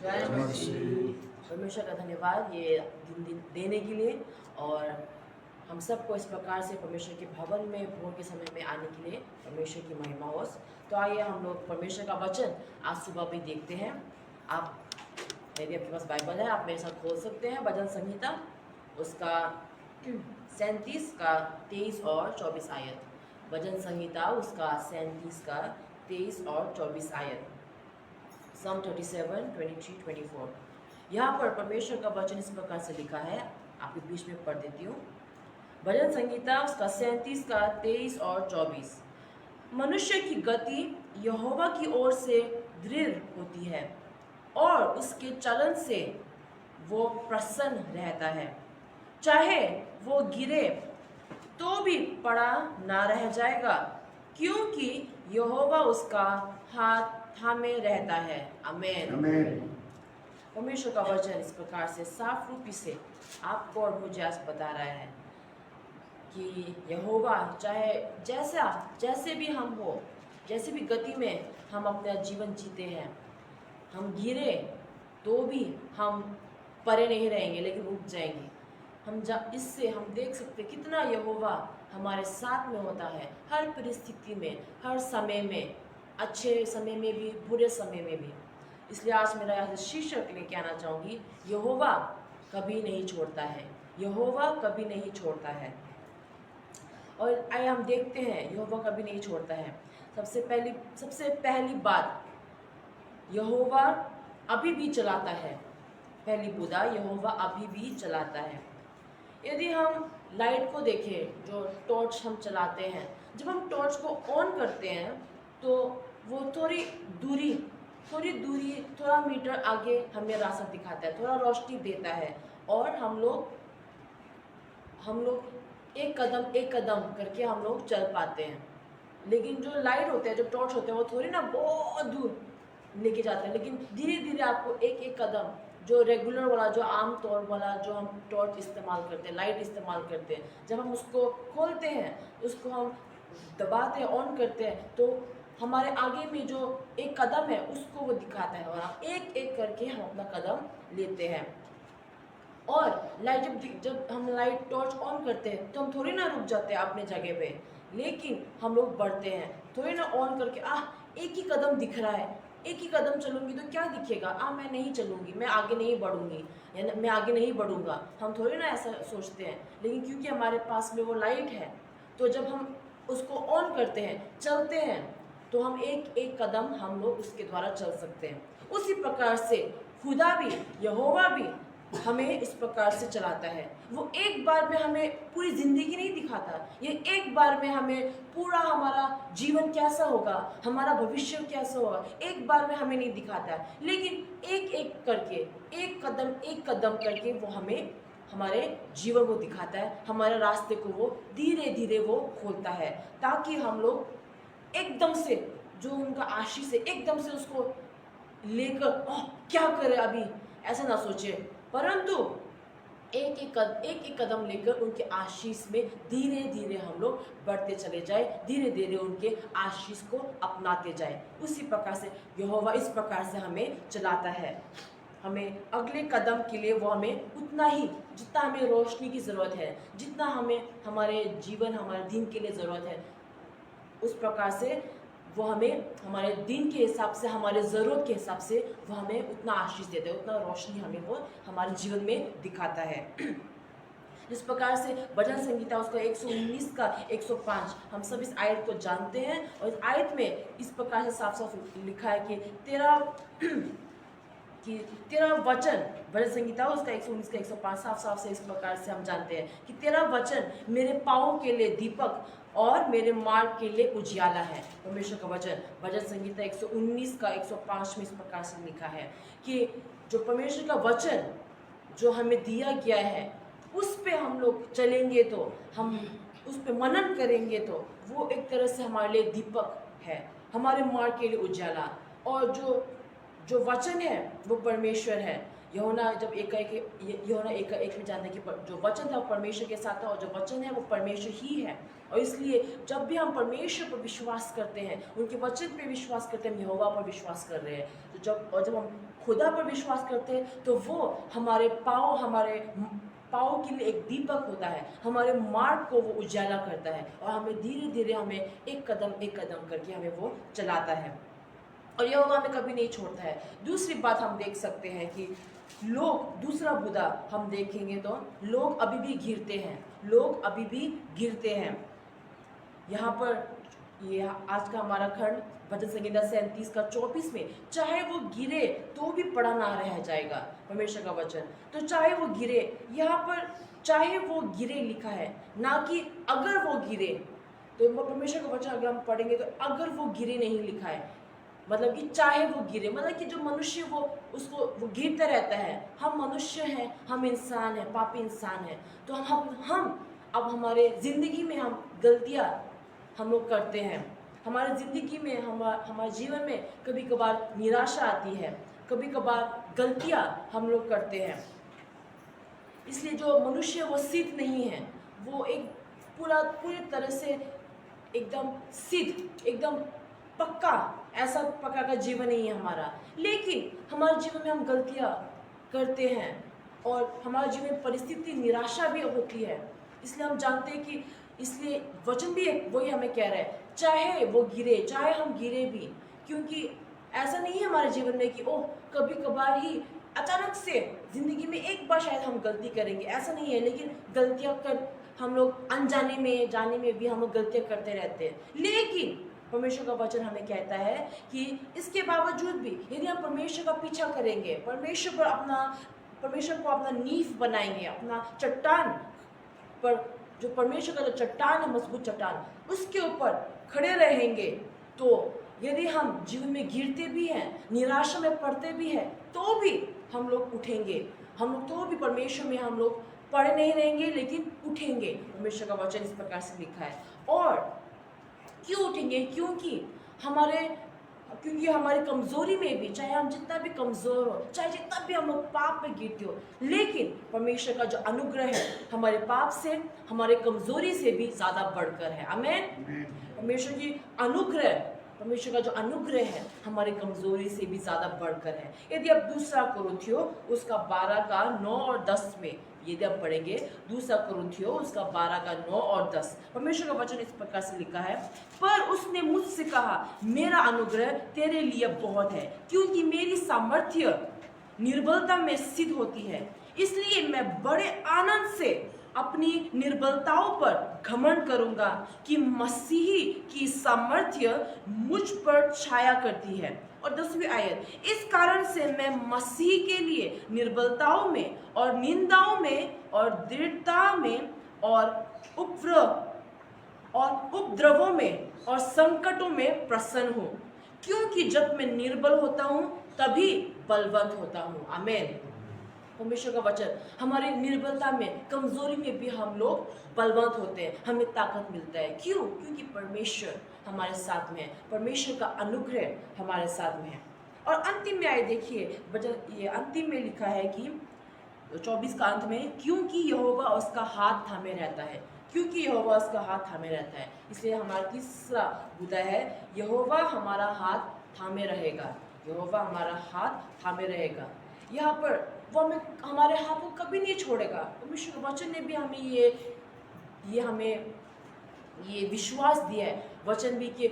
जय मसीह। परमेश्वर का धन्यवाद ये दिन देने के लिए, और हम सबको इस प्रकार से परमेश्वर के भवन में भोर के समय में आने के लिए परमेश्वर की महिमा हो। तो आइए हम लोग परमेश्वर का वचन आज सुबह भी देखते हैं। आप यदि आपके पास बाइबल है आप मेरे साथ खोल सकते हैं भजन संहिता उसका 37 का 23 और 24 आयत। भजन संहिता उसका 37 का 23 और 24 आयत। Psalm 37, 23, 24। यहाँ पर परमेश्वर का वचन इस प्रकार से लिखा है, आपके बीच में पढ़ देती हूँ। भजन संहिता उसका 37 का 23 और 24। मनुष्य की गति यहोवा की ओर से दृढ़ होती है और उसके चलन से वो प्रसन्न रहता है। चाहे वो गिरे तो भी पड़ा ना रह जाएगा, क्योंकि यहोवा उसका हाथ थामे रहता है। आमेन। आमेन। परमेश्वर का वचन इस प्रकार से साफ रूप से आपको और मुझे आज बता रहा है कि यहोवा चाहे जैसे भी हम हो, जैसे भी गति में हम अपना जीवन जीते हैं, हम गिरे तो भी हम परे नहीं रहेंगे लेकिन उठ जाएंगे। इससे हम देख सकते कितना यहोवा हमारे साथ में होता है, हर परिस्थिति में, हर समय में, अच्छे समय में भी, बुरे समय में भी। इसलिए आज मेरा यहाँ से शीर्षक लेके आना चाहूँगी, यहोवा कभी नहीं छोड़ता है। यहोवा कभी नहीं छोड़ता है। और आइए हम देखते हैं यहोवा कभी नहीं छोड़ता है। सबसे पहली बात, यहोवा अभी भी चलाता है। पहली बुदा, यहोवा अभी भी चलाता है। यदि हम लाइट को देखें, जो टॉर्च हम चलाते हैं, जब हम टॉर्च को ऑन करते हैं तो वो थोड़ी दूरी, थोड़ा मीटर आगे हमें रास्ता दिखाता है, थोड़ा रोशनी देता है, और हम लोग एक कदम करके हम लोग चल पाते हैं। लेकिन जो लाइट होते हैं, जो टॉर्च होते हैं, वो थोड़ी ना बहुत दूर लेके जाते हैं, लेकिन धीरे धीरे आपको एक कदम, जो रेगुलर वाला, जो आम तौर वाला जो हम टॉर्च इस्तेमाल करते हैं, लाइट इस्तेमाल करते हैं, जब हम उसको खोलते हैं, उसको हम दबाते हैं, ऑन करते हैं, तो हमारे आगे में जो एक कदम है उसको वो दिखाता है, और हम एक करके हम अपना कदम लेते हैं। और लाइट जब हम लाइट टॉर्च ऑन करते हैं तो हम थोड़ी ना रुक जाते हैं अपने जगह पे, लेकिन हम लोग बढ़ते हैं। थोड़ी ना ऑन करके एक ही कदम दिख रहा है, एक ही कदम चलूंगी तो क्या दिखेगा, मैं नहीं चलूंगी, मैं आगे नहीं बढ़ूंगी, या मैं आगे नहीं बढ़ूंगा, हम थोड़ी ना ऐसा सोचते हैं। लेकिन क्योंकि हमारे पास में वो लाइट है, तो जब हम उसको ऑन करते हैं, चलते हैं, तो हम एक कदम हम लोग उसके द्वारा चल सकते हैं। उसी प्रकार से खुदा भी, यहोवा भी हमें इस प्रकार से चलाता है। वो एक बार में हमें पूरी जिंदगी नहीं दिखाता, ये एक बार में हमें पूरा हमारा जीवन कैसा होगा, हमारा भविष्य कैसा होगा, एक बार में हमें नहीं दिखाता, लेकिन एक करके, एक कदम करके वो हमें हमारे जीवन को दिखाता है, हमारे रास्ते को वो धीरे धीरे वो खोलता है, ताकि हम लोग एकदम से, जो उनका आशीष है, एकदम से उसको लेकर क्या करे अभी, ऐसा ना सोचे, परंतु एक कदम लेकर उनके आशीष में धीरे धीरे हम लोग बढ़ते चले जाए, धीरे धीरे उनके आशीष को अपनाते जाए। उसी प्रकार से यहोवा इस प्रकार से हमें चलाता है। हमें अगले कदम के लिए वो हमें उतना ही, जितना हमें रोशनी की ज़रूरत है, जितना हमें हमारे जीवन, हमारे दिन के लिए ज़रूरत है, उस प्रकार से वो हमें हमारे दिन के हिसाब से, हमारे ज़रूरत के हिसाब से वो हमें उतना आशीष देता है, उतना रोशनी हमें वो हमारे जीवन में दिखाता है। जिस प्रकार से भजन संहिता उसका 119 का 105, हम सब इस आयत को जानते हैं, और इस आयत में इस प्रकार से साफ साफ लिखा है कि तेरा वचन, भजन संहिता उसका 119 का 105 साफ साफ से इस प्रकार से हम जानते हैं कि तेरा वचन मेरे पाँव के लिए दीपक और मेरे मार्ग के लिए उजियाला है। परमेश्वर का वचन भजन संहिता 119 का 105 में इस प्रकार से लिखा है कि जो परमेश्वर का वचन जो हमें दिया गया है, उस पे हम लोग चलेंगे, तो हम उस पे मनन करेंगे, तो वो एक तरह से हमारे लिए दीपक है, हमारे मार्ग के लिए उजाला। और जो वचन है वो परमेश्वर है, यूहन्ना जब यूहन्ना 1:1 में जानते हैं कि जो वचन था वो परमेश्वर के साथ था और जो वचन है वो परमेश्वर ही है। और इसलिए जब भी हम परमेश्वर पर विश्वास करते हैं, उनके वचन पे विश्वास करते हैं, हम यहोवा पर विश्वास कर रहे हैं। तो जब हम खुदा पर विश्वास करते हैं तो वो हमारे पाँव के लिए एक दीपक होता है, हमारे मार्ग को वो उजाला करता है और हमें धीरे धीरे हमें एक कदम करके हमें वो चलाता है और यहोवा हमें कभी नहीं छोड़ता है। दूसरी बात हम देख सकते हैं कि दूसरा बुदा हम देखेंगे तो लोग अभी भी गिरते हैं। यहाँ पर ये आज का हमारा खंड भजन संहिता 37 का 24 में, चाहे वो गिरे तो भी पड़ा ना रह जाएगा, परमेश्वर का वचन। तो चाहे वो गिरे, यहाँ पर चाहे वो गिरे लिखा है, ना कि अगर वो गिरे। तो परमेश्वर का वचन अगर हम पढ़ेंगे तो अगर वो गिरे नहीं लिखा है, मतलब कि चाहे वो गिरे, मतलब कि जो मनुष्य वो गिरता रहता है। हम मनुष्य हैं, हम इंसान हैं, पापी इंसान हैं। तो हम अब हमारे ज़िंदगी में हम गलतियाँ हम लोग करते हैं। हमारे ज़िंदगी में हमारे जीवन में कभी कभार निराशा आती है, कभी कभार गलतियाँ हम लोग करते हैं। इसलिए जो मनुष्य वो सिद्ध नहीं है, वो एक पूरी तरह से एकदम सिद्ध, एकदम पक्का, ऐसा पक्का का जीवन नहीं है हमारा। लेकिन हमारे जीवन में हम गलतियाँ करते हैं और हमारे जीवन में परिस्थिति निराशा भी होती है। इसलिए हम जानते हैं कि इसलिए वचन भी वही हमें कह रहा है, चाहे वो गिरे, चाहे हम गिरे भी, क्योंकि ऐसा नहीं है हमारे जीवन में कि ओह कभी कभार ही अचानक से जिंदगी में एक बार शायद हम गलती करेंगे, ऐसा नहीं है। लेकिन गलतियां कर हम लोग अनजाने में जाने में भी हम लोग गलतियां करते रहते हैं। लेकिन परमेश्वर का वचन हमें कहता है कि इसके बावजूद भी यदि हम परमेश्वर का पीछा करेंगे, परमेश्वर को अपना नींव बनाएंगे, अपना चट्टान पर, जो परमेश्वर का जो चट्टान है, मजबूत चट्टान, उसके ऊपर खड़े रहेंगे, तो यदि हम जीवन में गिरते भी हैं, निराशा में पड़ते भी हैं, तो भी हम लोग उठेंगे। हम लोग तो भी परमेश्वर में हम लोग पड़े नहीं रहेंगे, लेकिन उठेंगे। परमेश्वर का वचन इस प्रकार से लिखा है। और क्यों उठेंगे? क्योंकि हमारी कमजोरी में भी, चाहे हम जितना भी कमजोर हो, चाहे जितना भी हम लोग पाप में गिरते हो, लेकिन परमेश्वर का जो अनुग्रह है हमारे पाप से, हमारे कमजोरी से भी ज्यादा बढ़कर है। आमीन। परमेश्वर का जो अनुग्रह है हमारी कमजोरी से भी ज्यादा बढ़कर है। यदि आप 2 कुरिन्थियों उसका 12 का 9 और 10 में यदि आप पढ़ेंगे, 2 कुरिन्थियों उसका 12 का 9 और 10, परमेश्वर का वचन इस प्रकार से लिखा है, पर उसने मुझसे कहा, मेरा अनुग्रह तेरे लिए बहुत है, क्योंकि मेरी सामर्थ्य निर्बलता में सिद्ध होती है। इसलिए मैं बड़े आनंद से अपनी निर्बलताओं पर घमंड करूंगा कि मसीही की सामर्थ्य मुझ पर छाया करती है। और 10वीं आयत, इस कारण से मैं मसीह के लिए निर्बलताओं में और निंदाओं में और दृढ़ता में और उपद्रवों में और संकटों में प्रसन्न हूँ, क्योंकि जब मैं निर्बल होता हूँ तभी बलवंत होता हूँ। आमीन। परमेश्वर का वचन, हमारी निर्बलता में, कमजोरी में भी हम लोग बलवंत होते हैं, हमें ताकत मिलता है। क्यों? क्योंकि परमेश्वर हमारे साथ में है, परमेश्वर का अनुग्रह हमारे साथ में है। और अंतिम में आए देखिए, ये अंतिम में लिखा है कि 24 का अंत में, क्योंकि यहोवा उसका हाथ थामे रहता है, क्योंकि यहोवा उसका हाथ थामे रहता है। इसलिए हमारा तीसरा बुदा है, यहोवा हमारा हाथ थामे रहेगा, यहोवा हमारा हाथ थामे रहेगा। यहाँ पर वो हमारे हाथ को कभी नहीं छोड़ेगा। परमेश्वर वचन ने भी हमें ये विश्वास दिया है, वचन भी कि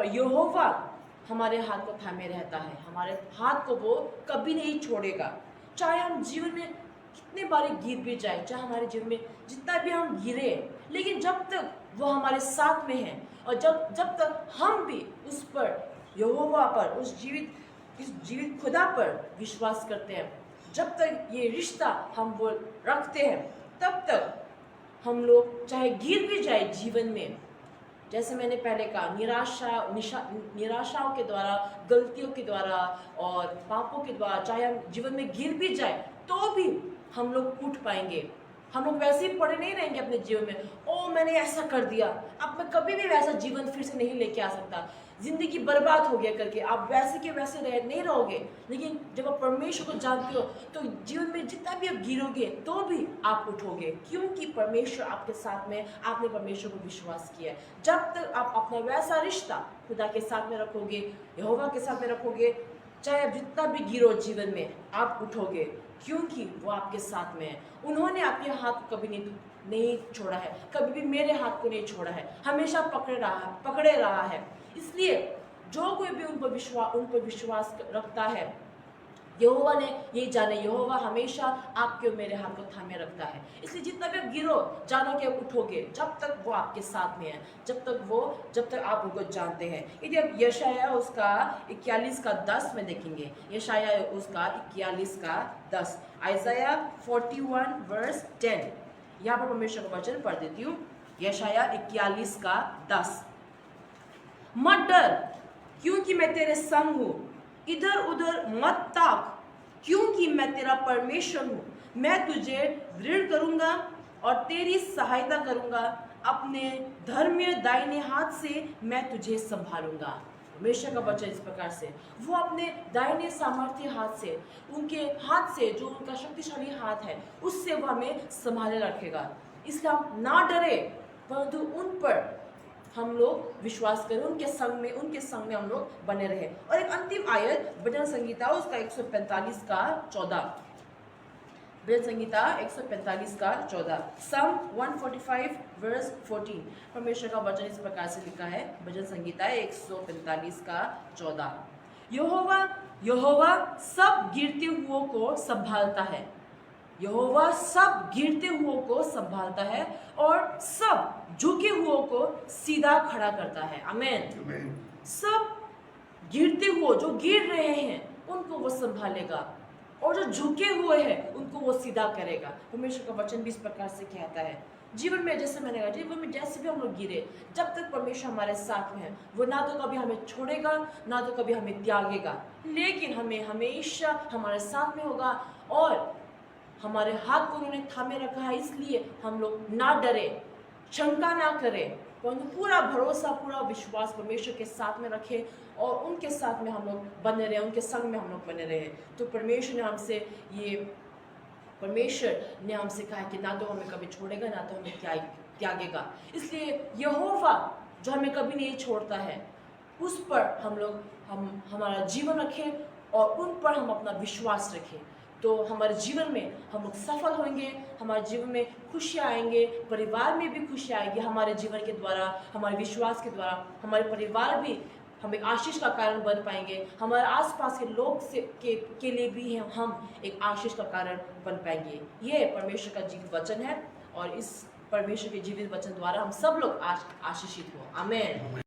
यहोवा हमारे हाथ को थामे रहता है, हमारे हाथ को वो कभी नहीं छोड़ेगा। चाहे हम जीवन में कितने बार गिर भी जाए, चाहे हमारे जीवन में जितना भी हम गिरे, लेकिन जब तक वो हमारे साथ में है और जब तक हम भी उस पर, यहोवा पर, इस जीवित खुदा पर विश्वास करते हैं, जब तक ये रिश्ता हम वो रखते हैं, तब तक हम लोग चाहे गिर भी जाए जीवन में, जैसे मैंने पहले कहा, निराशाओं के द्वारा, गलतियों के द्वारा और पापों के द्वारा, चाहे हम जीवन में गिर भी जाए तो भी हम लोग उठ पाएंगे, हम लोग वैसे ही पड़े नहीं रहेंगे अपने जीवन में, ओ मैंने ऐसा कर दिया, अब मैं कभी भी वैसा जीवन फिर से नहीं लेके आ सकता, जिंदगी बर्बाद हो गया करके आप वैसे के वैसे नहीं रहोगे। लेकिन जब आप परमेश्वर को जानते हो तो जीवन में जितना भी आप गिरोगे तो भी आप उठोगे, क्योंकि परमेश्वर आपके साथ में, आपने परमेश्वर को विश्वास किया है। जब तक आप अपना वैसा रिश्ता खुदा के साथ में रखोगे, यहोवा के साथ में रखोगे, चाहे आप जितना भी गिरो जीवन में, आप उठोगे, क्योंकि वो आपके साथ में है। उन्होंने आपके हाथ को कभी नहीं छोड़ा है, कभी भी मेरे हाथ को नहीं छोड़ा है, हमेशा पकड़े रहा है। इसलिए जो कोई भी उन पर विश्वास रखता है, यहोवा ने ये जाने, यहोवा हमेशा आपके और मेरे हाथ को थामे रखता है। इसलिए जितना भी आप गिरो, जानो कि आप उठोगे, जब तक वो आपके साथ में है, जब तक आप उनको जानते हैं। यदि आप यशाया उसका 41 का 10 में देखेंगे, यशाया उसका 41 का 10, आइज़ाया 41 वर्स 10, यहाँ पर परमेश्वर का वचन पढ़ देती हूँ। यशाया 41 का 10, मत डर क्योंकि मैं तेरे संग हूँ, इधर उधर मत ताक क्योंकि मैं तेरा परमेश्वर हूँ। मैं तुझे दृढ़ करूंगा और तेरी सहायता करूंगा, अपने धर्मीय दाहिने हाथ से मैं तुझे संभालूंगा। परमेश्वर का वचन इस प्रकार से, वो अपने दाहिने सामर्थ्य हाथ से, उनके हाथ से जो उनका शक्तिशाली हाथ है, उससे वो हमें संभाले रखेगा। इसलिए हम ना डरे, परंतु उन पर हम लोग विश्वास करें, उनके संग में हम लोग बने रहे। और एक अंतिम आयत भजन संगीता उसका 145 का 14, भजन संगीता 145 का 14, Psalm 145 वर्स 14, परमेश्वर का वचन इस प्रकार से लिखा है, भजन संगीता 145 का 14, यहोवा सब गिरते हुओं को संभालता है, यहोवा सब गिरते हुओं को संभालता है और सब झुके हुओं को सीधा खड़ा करता है। आमीन। सब गिरते हुए, जो गिर रहे हैं उनको वो संभालेगा, और जो झुके हुए हैं उनको वो सीधा करेगा। परमेश्वर का वचन भी इस प्रकार से कहता है, जीवन में जैसे मैंने कहा, जीवन में जैसे भी हम लोग गिरे, जब तक परमेश्वर हमारे साथ में है, वो ना तो कभी हमें छोड़ेगा, ना तो कभी हमें त्यागेगा, लेकिन हमें हमेशा हमारे साथ में होगा और हमारे हाथ को उन्होंने थामे रखा है। इसलिए हम लोग ना डरे, शंका ना करें, परंतु पूरा भरोसा, पूरा विश्वास परमेश्वर के साथ में रखें और उनके साथ में हम लोग बने रहे, उनके संग में हम लोग बने रहे। तो परमेश्वर ने हमसे कहा कि ना तो हमें कभी छोड़ेगा, ना तो हमें त्यागेगा। इसलिए यहोवा जो हमें कभी नहीं छोड़ता है, उस पर हमारा जीवन रखें और उन पर हम अपना विश्वास रखें, तो हमारे जीवन में हम लोग सफल होंगे, हमारे जीवन में खुशियाँ आएंगे, परिवार में भी खुशियाँ आएंगी। हमारे जीवन के द्वारा, हमारे विश्वास के द्वारा हमारे परिवार भी हम एक आशीष का कारण बन पाएंगे, हमारे आसपास के लोग के लिए भी हम एक आशीष का कारण बन पाएंगे। ये परमेश्वर का जीवित वचन है और इस परमेश्वर के जीवित वचन द्वारा हम सब लोग आज आशीषित हो। आमीन।